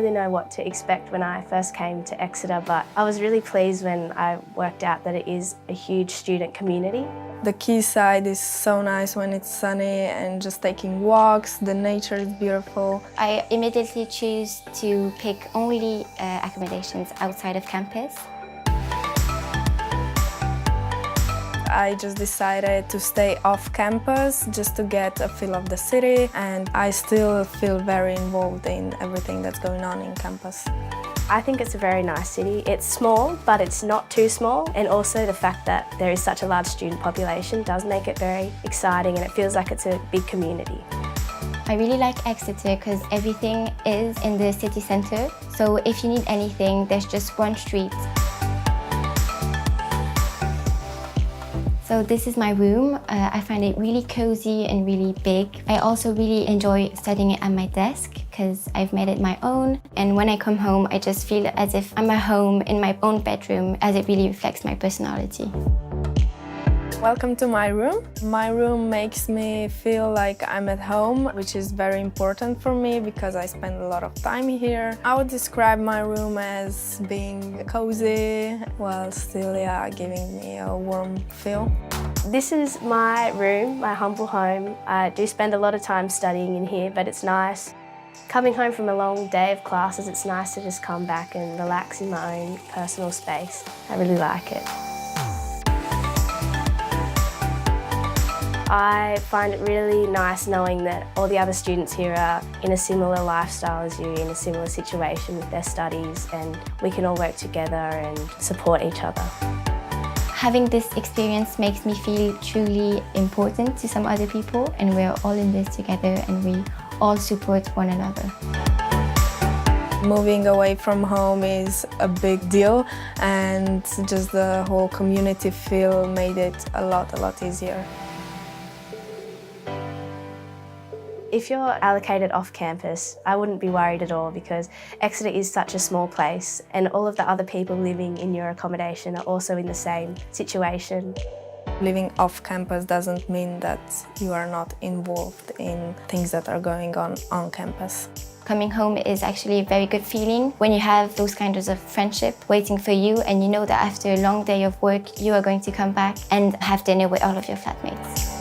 really know what to expect when I first came to Exeter, but I was really pleased when I worked out that it is a huge student community. The quayside is so nice when it's sunny and just taking walks, the nature is beautiful. I immediately choose to pick only accommodations outside of campus. I just decided to stay off campus just to get a feel of the city, and I still feel very involved in everything that's going on in campus. I think it's a very nice city. It's small, but it's not too small, and also the fact that there is such a large student population does make it very exciting, and it feels like it's a big community. I really like Exeter because everything is in the city centre, so if you need anything, there's just one street. So this is my room. I find it really cozy and really big. I also really enjoy studying at my desk because I've made it my own. And when I come home, I just feel as if I'm at home in my own bedroom, as it really reflects my personality. Welcome to my room. My room makes me feel like I'm at home, which is very important for me because I spend a lot of time here. I would describe my room as being cozy, while still, giving me a warm feel. This is my room, my humble home. I do spend a lot of time studying in here, but it's nice. Coming home from a long day of classes, it's nice to just come back and relax in my own personal space. I really like it. I find it really nice knowing that all the other students here are in a similar lifestyle as you, in a similar situation with their studies, and we can all work together and support each other. Having this experience makes me feel truly important to some other people, and we're all in this together and we all support one another. Moving away from home is a big deal, and just the whole community feel made it a lot easier. If you're allocated off campus, I wouldn't be worried at all because Exeter is such a small place and all of the other people living in your accommodation are also in the same situation. Living off campus doesn't mean that you are not involved in things that are going on campus. Coming home is actually a very good feeling when you have those kinds of friendship waiting for you and you know that after a long day of work you are going to come back and have dinner with all of your flatmates.